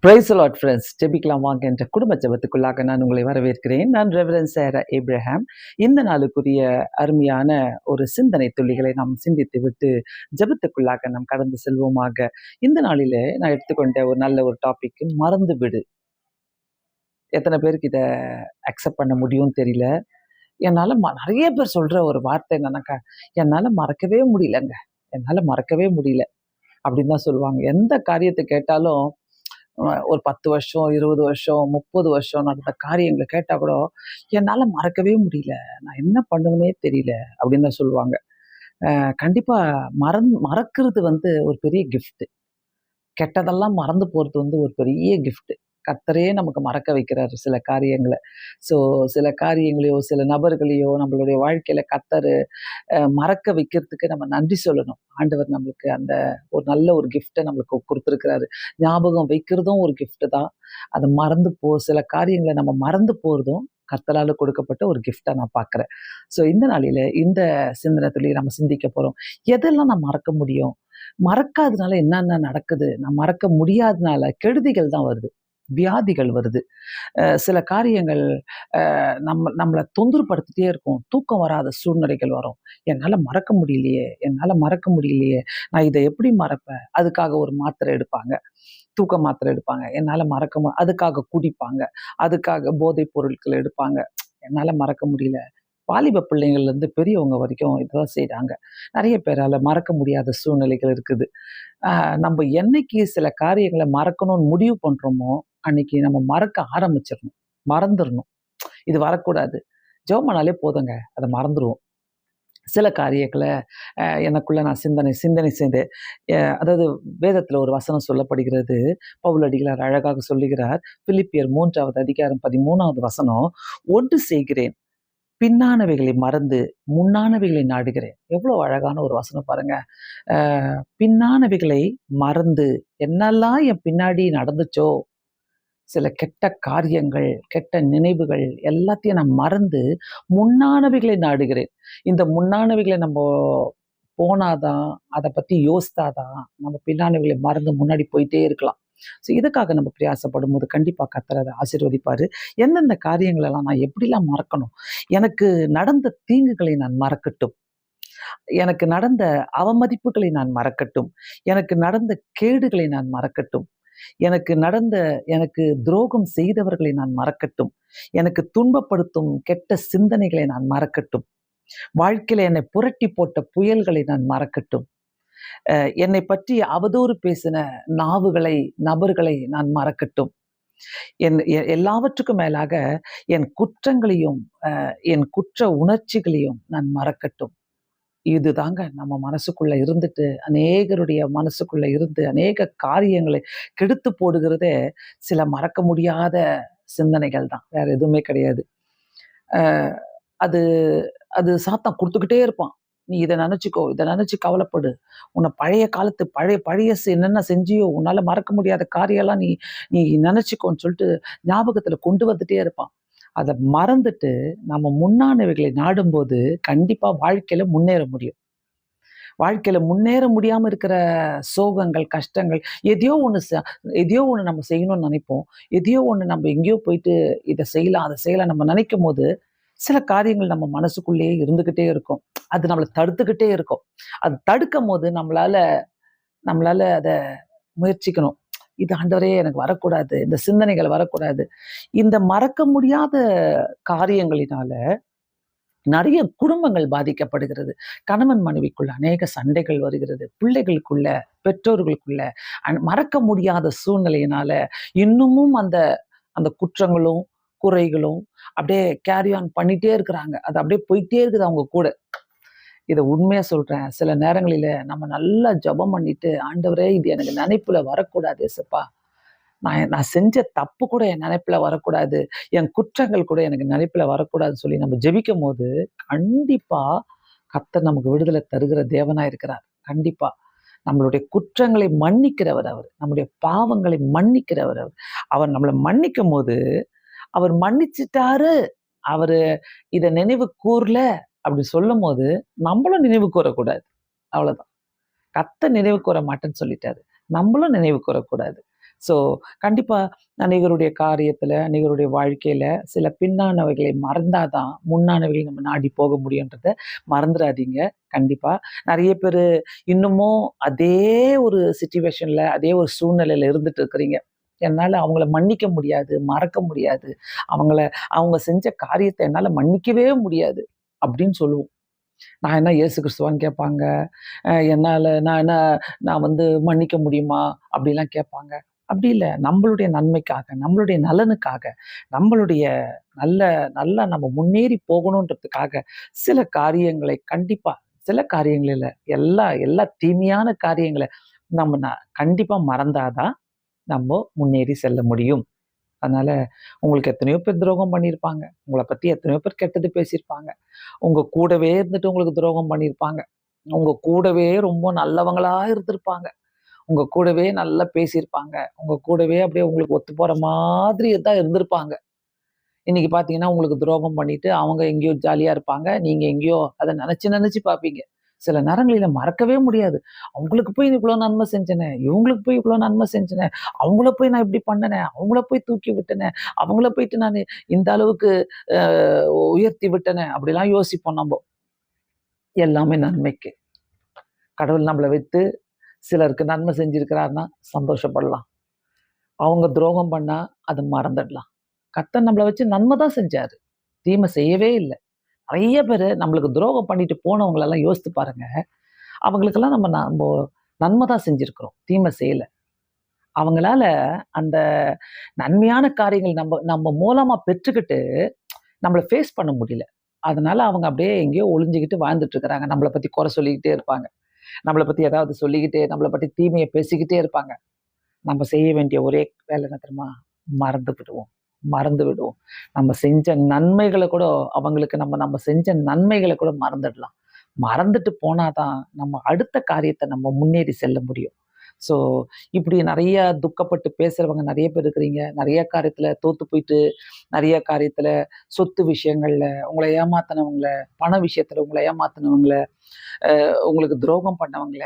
Price Lord friends, ஜெபிக்கலாம் வாங்க என்ற குடும்ப ஜெபத்துக்குள்ளாக நான் உங்களை வரவேற்கிறேன். நான் ரெவரண்ட் சேரா ஏப்ரஹாம். இந்த நாளுக்குரிய அருமையான ஒரு சிந்தனை துளிகளை நாம் சிந்தித்து விட்டு ஜெபத்துக்குள்ளாக நாம் கடந்து செல்வோமாக. இந்த நாளிலே நான் எடுத்துக்கொண்ட ஒரு நல்ல ஒரு டாபிக், மறந்து விடு. எத்தனை பேருக்கு இதை அக்செப்ட் பண்ண முடியும்னு தெரியல. என்னால் நிறைய பேர் சொல்ற ஒரு வார்த்தை என்னன்னாக்கா, என்னால் மறக்கவே முடியலங்க, என்னால் மறக்கவே முடியல அப்படின்னு தான் சொல்லுவாங்க. எந்த காரியத்தை கேட்டாலும் ஒரு 10 வருஷம், 20 வருஷம், 30 வருஷம் நடந்த காரியங்களை கேட்டா கூட, என்னால மறக்கவே முடியல. நான் என்ன பண்ணுவேன்னே தெரியல அப்படின்னு தான் சொல்லுவாங்க. கண்டிப்பா மறக்கிறது ஒரு பெரிய கிஃப்ட். கெட்டதெல்லாம் மறந்து போறது ஒரு பெரிய கிஃப்ட். கர்த்தரே நமக்கு மறக்க வைக்கிறாரு சில காரியங்கள. ஸோ சில காரியங்களையோ, சில நபர்களையோ நம்மளுடைய வாழ்க்கையில கர்த்தரு மறக்க வைக்கிறதுக்கு நம்ம நன்றி சொல்லணும். ஆண்டவர் நம்மளுக்கு அந்த ஒரு நல்ல ஒரு கிஃப்ட்டை நம்மளுக்கு குடுத்துருக்கிறாரு. ஞாபகம் வைக்கிறதும் ஒரு கிஃப்ட் தான். அத சில காரியங்கள நம்ம மறந்து போறதும் கர்த்தரால கொடுக்கப்பட்ட ஒரு கிஃப்ட்டா நான் பார்க்கிறேன். ஸோ இந்த நாளில இந்த சிந்தனை துளி நம்ம சிந்திக்க போறோம். எதெல்லாம் நான் மறக்க முடியும்? மறக்காதனால என்னென்ன நடக்குது? நான் மறக்க முடியாதனால கெடுதிகள் தான் வருது. வியாதிகள் வருது. சில காரியங்கள் நம்மள தொந்தரப்படுத்திட்டே இருக்கும். தூக்கம் வராத சூழ்நிலைகள் வரும். என்னால மறக்க முடியலையே, என்னால மறக்க முடியலையே, நான் இத எப்படி மறப்பேன்? அதுக்காக ஒரு மாத்திரை எடுப்பாங்க. தூக்க மாத்திரை எடுப்பாங்க. என்னால அதுக்காக குடிப்பாங்க. அதுக்காக போதைப் பொருட்கள் எடுப்பாங்க. என்னால மறக்க முடியல. வாலிப பிள்ளைங்கள்லேருந்து பெரியவங்க வரைக்கும் இததான் செய்றாங்க. நெறைய பேரால மறக்க முடியாத சூழ்நிலைகள் இருக்குது. நம்ம என்னைக்கு சில காரியங்கள மறக்கணும்னு முடிவு பண்றோமோ, அன்னைக்கு நம்ம மறக்க ஆரம்பிச்சிரணும். மறந்துரணும். இது வரக்கூடாது. ஜெபம் பண்ணாலே போதுங்க. அத மறந்துருவோம். சில காரியங்கள எனக்குள்ள நான் சிந்தனை செய்து அதாவது வேதத்துல ஒரு வசனம் சொல்லப்படுகிறது. பவுலடிகளார் அழகாக சொல்லுகிறார். பிலிப்பியர் 3வது அதிகாரம் 13வது வசனம். "ஒன்று செய்கிறேன், பின்னானவைகளை மறந்து முன்னானவைகளை நாடுகிறேன்." எவ்வளோ அழகான ஒரு வசனம் பாருங்க. பின்னானவைகளை மறந்து, என்னெல்லாம் என் பின்னாடி நடந்துச்சோ, சில கெட்ட காரியங்கள், கெட்ட நினைவுகள் எல்லாத்தையும் நான் மறந்து முன்னானவைகளை நாடுகிறேன். இந்த முன்னானவைகளை நம்ம போனாதான், அதை பத்தி யோசித்தாதான் நம்ம பின்னானவைகளை மறந்து முன்னாடி போயிட்டே இருக்கலாம். ஸோ இதுக்காக நம்ம பிரயாசப்படும்போது கண்டிப்பா கர்த்தர் அதை ஆசீர்வதிப்பாரு. எந்தெந்த காரியங்களெல்லாம் நான் எப்படிலாம் மறக்கணும்? எனக்கு நடந்த தீங்குகளை நான் மறக்கட்டும். எனக்கு நடந்த அவமதிப்புகளை நான் மறக்கட்டும். எனக்கு நடந்த கேடுகளை நான் மறக்கட்டும். எனக்கு துரோகம் செய்தவர்களை நான் மறக்கட்டும். எனக்கு துன்பப்படுத்தும் கெட்ட சிந்தனைகளை நான் மறக்கட்டும். வாழ்க்கையில என்னை புரட்டி போட்ட புயல்களை நான் மறக்கட்டும். என்னை பற்றி அவதூறு பேசின நபர்களை நான் மறக்கட்டும். எல்லாவற்றுக்கும் மேலாக என் குற்றங்களையும் என் குற்ற உணர்ச்சிகளையும் நான் மறக்கட்டும். இதுதாங்க நம்ம மனசுக்குள்ள இருந்துட்டு அநேகருடைய மனசுக்குள்ள இருந்து அநேக காரியங்களை கெடுத்து போடுகிறதே சில மறக்க முடியாத சிந்தனைகள் தான். வேற எதுவுமே கிடையாது. அஹ் அது அது சாத்தான் கொடுத்துக்கிட்டே இருப்பான். நீ இதை நினைச்சுக்கோ, இதை நினைச்சு கவலைப்படு. உன்னை பழைய காலத்து என்னென்ன செஞ்சியோ உன்னால மறக்க முடியாத காரியம்லாம் நீ நீ நினைச்சுக்கோன்னு சொல்லிட்டு ஞாபகத்துல கொண்டு வந்துட்டே இருப்பான். அதை மறந்துட்டு நம்ம முன்னானவைகளை நாடும்போது கண்டிப்பா வாழ்க்கையில முன்னேற முடியும். வாழ்க்கையில முன்னேற முடியாம இருக்கிற சோகங்கள், கஷ்டங்கள், எதையோ ஒண்ணு நம்ம செய்யணும்னு நினைப்போம். எதையோ ஒண்ணு நம்ம எங்கேயோ போயிட்டு இதை செய்யலாம், அதை செய்யலாம் நம்ம நினைக்கும் போது சில காரியங்கள் நம்ம மனசுக்குள்ளேயே இருந்துகிட்டே இருக்கும். அது நம்மளை தடுத்துக்கிட்டே இருக்கும். அது தடுக்கும் போது நம்மளால அத முயற்சிக்கணும். இது ஆண்டவரே எனக்கு வரக்கூடாது. இந்த சிந்தனைகள் வரக்கூடாது. இந்த மறக்க முடியாத காரியங்களினால நிறைய குடும்பங்கள் பாதிக்கப்படுகிறது. கணவன் மனைவிக்குள்ள அநேக சண்டைகள் வருகிறது. பிள்ளைகளுக்குள்ள, பெற்றோர்களுக்குள்ள மறக்க முடியாத சூழ்நிலையினால இன்னமும் அந்த அந்த குற்றங்களும், குறைகளும் அப்படியே கேரி ஆன் பண்ணிட்டே இருக்கிறாங்க. அது அப்படியே போயிட்டே இருக்குது அவங்க கூட. இத உண்மையா சொல்றேன். சில நேரங்களில நம்ம நல்லா ஜெபம் பண்ணிட்டு, ஆண்டவரே இது எனக்கு நினைப்புல வரக்கூடாது ஏசப்பா. நான் செஞ்ச தப்பு கூட என் நினைப்புல வரக்கூடாது. என் குற்றங்கள் கூட எனக்கு நினைப்புல வரக்கூடாதுன்னு சொல்லி நம்ம ஜெபிக்கும்போது, கண்டிப்பா கர்த்தர் நமக்கு விடுதலை தருகிற தேவனா இருக்கிறார். கண்டிப்பா. நம்மளுடைய குற்றங்களை மன்னிக்கிறவர் அவர். நம்முடைய பாவங்களை மன்னிக்கிறவர் அவர். அவர் நம்மள மன்னிக்கும்போது, அவர் மன்னிச்சுட்டாரு, அவரு இத நினைவு கூரல அப்படி சொல்லும்போது, நம்மளும் நினைவு கூரக்கூடாது. அவ்வளவுதான். கர்த்தர் நினைவு கூர மாட்டேன்னு சொல்லிட்டாரு. நம்மளும் நினைவு கூரக்கூடாது. ஸோ கண்டிப்பா அநேகருடைய காரியத்துல, அநேகருடைய வாழ்க்கையில சில பின்னானவைகளை மறந்தாதான் முன்னானவைகளை நம்ம நாடி போக முடியுன்றத மறந்துறாதீங்க. கண்டிப்பா. நெறைய பேரு இன்னமும் அதே ஒரு சிச்சுவேஷன்ல, அதே ஒரு சூழ்நிலையில இருந்துட்டு இருக்கிறீங்க. என்னால அவங்கள மன்னிக்க முடியாது, மறக்க முடியாது. அவங்கள அவங்க செஞ்ச காரியத்த என்னால மன்னிக்கவே முடியாது அப்படின்னு சொல்லுவோம். நான் என்ன இயேசு கிறிஸ்துவான்னு கேட்பாங்க. என்னால நான் என்ன நான் வந்து மன்னிக்க முடியுமா? அப்படிலாம் கேட்பாங்க. அப்படி இல்ல. நம்மளுடைய நன்மைக்காக, நம்மளுடைய நலனுக்காக, நம்மளுடைய நல்ல நல்லா நம்ம முன்னேறி போகணுன்றதுக்காக சில காரியங்களை கண்டிப்பா சில காரியங்கள் இல்ல. எல்லா எல்லா தீமையான காரியங்கள கண்டிப்பா மறந்தா தான் நம்ம முன்னேறி செல்ல முடியும். அதனால உங்களுக்கு எத்தனையோ பேர் துரோகம் பண்ணியிருப்பாங்க. உங்கள பத்தி எத்தனையோ பேர் கெட்டது பேசியிருப்பாங்க. உங்க கூடவே இருந்துட்டு உங்களுக்கு துரோகம் பண்ணியிருப்பாங்க. உங்க கூடவே ரொம்ப நல்லவங்களா இருந்திருப்பாங்க. உங்க கூடவே நல்லா பேசியிருப்பாங்க. உங்க கூடவே அப்படியே உங்களுக்கு ஒத்து போற மாதிரி தான் இருந்திருப்பாங்க. இன்னைக்கு பார்த்தீங்கன்னா, உங்களுக்கு துரோகம் பண்ணிட்டு, அவங்க எங்கேயோ ஜாலியா இருப்பாங்க. நீங்க எங்கேயோ அத நெனச்சு நெனச்சு பார்ப்பீங்க. சில நேரங்களில மறக்கவே முடியாது. அவங்களுக்கு போய் இவ்ளோ நன்மை செஞ்சனே, இவங்களுக்கு போய் இவ்ளோ நன்மை செஞ்சனே, அவங்கள போய் நான் இப்படி பண்ணனே, அவங்கள போய் தூக்கி விட்டனே, அவங்கள போயிட்டு நானு இந்த அளவுக்கு அ உயர்த்தி விட்டனே, அப்படிலாம் யோசிப்போம் நம்ப. எல்லாமே நன்மைக்கு. கடவுள் நம்மள வைத்து சிலருக்கு நன்மை செஞ்சிருக்கிறார்ன்னா சந்தோஷப்படலாம். அவங்க துரோகம் பண்ணா அத மறந்துடலாம். கர்த்தர் நம்மள வச்சு நன்மை தான் செஞ்சாரு. தீமை செய்யவே இல்ல. நெறைய பேரு நம்மளுக்கு துரோகம் பண்ணிட்டு போனவங்களெல்லாம் யோசித்து பாருங்க. அவங்களுக்கெல்லாம் நம்போ நன்மை தான் செஞ்சிருக்கிறோம். தீமை செய்யல. அவங்களால அந்த நன்மையான காரியங்கள் நம்ம நம்ம மூலமா பெற்றுக்கிட்டு, நம்மள ஃபேஸ் பண்ண முடியல. அதனால அவங்க அப்படியே எங்கேயோ ஒளிஞ்சுகிட்டு வாழ்ந்துட்டு இருக்கிறாங்க. நம்மள பத்தி குறை சொல்லிக்கிட்டே இருப்பாங்க. நம்மள பத்தி ஏதாவது சொல்லிக்கிட்டே, நம்மள பத்தி தீமைய பேசிக்கிட்டே இருப்பாங்க. நம்ம செய்ய வேண்டிய ஒரே வேலை என்ன தெரியுமா? மறந்து விடுவோம். மறந்து விடுவோம். நம்ம செஞ்ச நன்மைகள கூட அவங்களுக்கு நம்ம செஞ்ச நன்மைகள கூட மறந்துடலாம். மறந்துட்டு போனா தான், நம்ம அடுத்த காரியத்த நம்ம முன்னேறி செல்ல முடியும். ஸோ, இப்படி நெறைய துக்கப்பட்டு பேசுறவங்க நெறைய பேர் இருக்கிறீங்க. நெறைய காரியத்துல தோத்து போயிட்டு, நெறைய காரியத்துல சொத்து விஷயங்கள்ல உங்கள ஏமாத்துனவங்கள, பண விஷயத்துல உங்கள ஏமாத்துனவங்கள, உங்களுக்கு துரோகம் பண்ணவங்கள,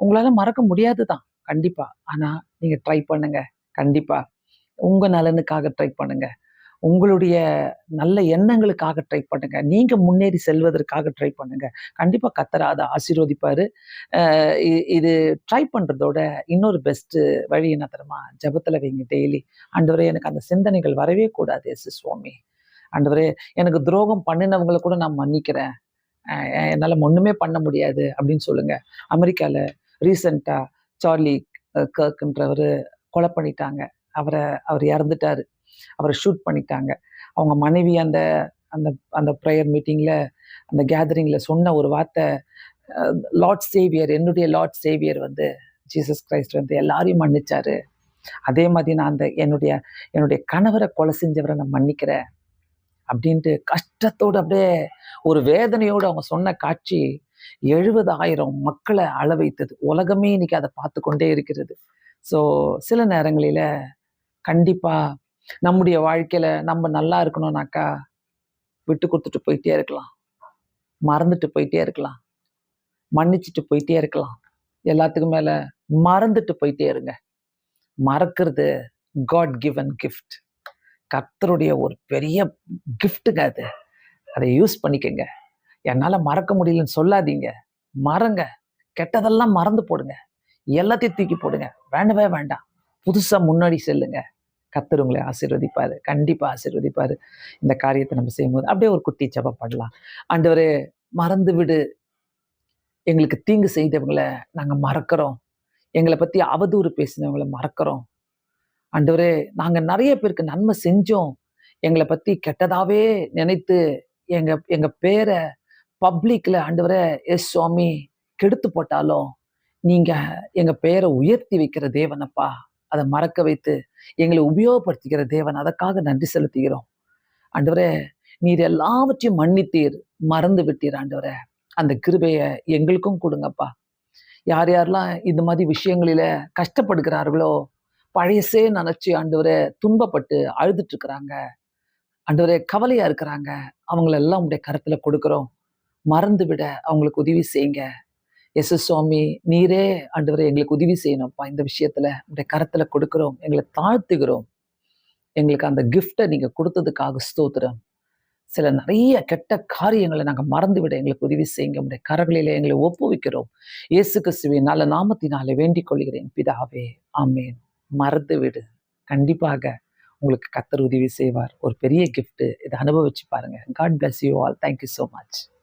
உங்களால மறக்க முடியாது தான். கண்டிப்பா. ஆனா, நீங்க ட்ரை பண்ணுங்க. கண்டிப்பா. உங்க நலனுக்காக ட்ரை பண்ணுங்க. உங்களுடைய நல்ல எண்ணங்களுக்காக ட்ரை பண்ணுங்க. நீங்க முன்னேறி செல்வதற்காக ட்ரை பண்ணுங்க. கண்டிப்பா கர்த்தர் அத ஆசீர்வதிப்பாரு. அ இ இது ட்ரை பண்றதோட இன்னொரு பெஸ்ட் வழி என்ன தெரியுமா? ஜெபத்துல வைங்க டெய்லி. ஆண்டவரே எனக்கு அந்த சிந்தனைகள் வரவே கூடாது இயேசு சுவாமி. ஆண்டவரே எனக்கு துரோகம் பண்ணினவங்கள கூட நான் மன்னிக்கிறேன். அ என்னால ஒண்ணுமே பண்ண முடியாது அப்படின்னு சொல்லுங்க. அமெரிக்கால ரீசென்ட்டா சார்லி கர்க்ன்றவரு கொலை பண்ணிட்டாங்க. அவர அவர் இறந்துட்டாரு. அவர ஷூட் பண்ணிட்டாங்க. அவங்க மனைவி அந்த அந்த அந்த பிரேயர் மீட்டிங்ல, அந்த கேதரிங்ல சொன்ன ஒரு வார்த்தை, அ லார்ட் சேவியர் என்னுடைய லார்ட் சேவியர் வந்து ஜீசஸ் கிரைஸ்ட் வந்து எல்லாரையும் மன்னிச்சாரு. அதே மாதிரி நான் அந்த என்னுடைய என்னுடைய கணவர கொலை செஞ்சவர நான் மன்னிக்கிறேன். அப்படின்ட்டு கஷ்டத்தோட அப்படியே ஒரு வேதனையோட அவங்க சொன்ன காட்சி 70,000 மக்கள அழ வைத்தது. உலகமே இன்னைக்கு அத பார்த்துக் கொண்டே இருக்கிறது. ஸோ சில நேரங்களில கண்டிப்பா நம்முடைய வாழ்க்கையில நம்ம நல்லா இருக்கணும்னாக்கா, விட்டு குடுத்துட்டு போயிட்டே இருக்கலாம். மறந்துட்டு போயிட்டே இருக்கலாம். மன்னிச்சுட்டு போயிட்டே இருக்கலாம். எல்லாத்துக்கும் மேல மறந்துட்டு போயிட்டே இருங்க. மறக்கிறது காட் கிவன் கிஃப்ட். கர்த்தருடைய ஒரு பெரிய கிஃப்ட்டுங்க அது. அத யூஸ் பண்ணிக்கங்க. என்னால மறக்க முடியலன்னு சொல்லாதீங்க. மறங்க. கெட்டதெல்லாம் மறந்து போடுங்க. எல்லாத்தையும் தூக்கி போடுங்க. வேண்டவே வேண்டாம். புதுசா முன்னாடி செல்லுங்க. கர்த்தர் உங்களை ஆசீர்வதிப்பாரு. கண்டிப்பா ஆசீர்வதிப்பாரு. இந்த காரியத்த நம்ம செய்யும்போது அப்படியே ஒரு குட்டி ஜெபம் பண்ணலாம். ஆண்டவரே மறந்து விடு. எங்களுக்கு தீங்கு செய்தவங்கள நாங்க மறக்கிறோம். எங்கள பத்தி அவதூறு பேசினவங்கள மறக்கிறோம். ஆண்டவரே நாங்க நெறைய பேருக்கு நன்மை செஞ்சோம். எங்கள பத்தி கெட்டதாவே நினைத்து எங்க எங்க பேர பப்ளிக்ல ஆண்டவரே எஸ் சுவாமி கெடுத்து போட்டாலும், நீங்க எங்க பெயர உயர்த்தி வைக்கிற தேவன் அப்பா. அத மறக்க வைத்து எங்கள உபயோகப்படுத்திக்கிற தேவன். அதற்காக நன்றி செலுத்துகிறோம். ஆண்டவரே, நீர் எல்லாவற்றையும் மன்னித்தீர். மறந்து விட்டீர் ஆண்டவரே. அந்த கிருபைய எங்களுக்கும் குடுங்கப்பா. யார் யாரெல்லாம் இந்த மாதிரி விஷயங்களில கஷ்டப்படுகிறார்களோ, பழையசே நெனச்சு ஆண்டவரே துன்பப்பட்டு அழுதுட்டு இருக்கிறாங்க. ஆண்டவரே கவலையா இருக்கிறாங்க. அவங்கள எல்லாம் உம்முடைய கரத்துல கொடுக்கிறோம். மறந்து விட அவங்களுக்கு உதவி செய்யுங்க. இயேசு சுவாமி, நீரே ஆண்டவரே எங்களுக்கு உதவி செய்யணும்ப்பா. இந்த விஷயத்துல உடைய கரத்துல கொடுக்கிறோம். எங்களை தாழ்த்துகிறோம். எங்களுக்கு அந்த கிஃப்ட்டை நீங்க கொடுத்ததுக்காக ஸ்தோத்திரம். சில நிறைய கெட்ட காரியங்களை நாங்க மறந்துவிட எங்களுக்கு உதவி செய்யுங்க. உடைய கரங்களிலே எங்களை ஒப்புவிக்கிறோம். இயேசு கிறிஸ்துவின் நல்ல நாமத்தினாலே வேண்டிக் கொள்கிறேன் பிதாவே. ஆமென். மறந்து விடு. கண்டிப்பாக உங்களுக்கு கர்த்தர் உதவி செய்வார். ஒரு பெரிய கிஃப்ட். இதை அனுபவிச்சு பாருங்க. God bless you all. Thank you so much.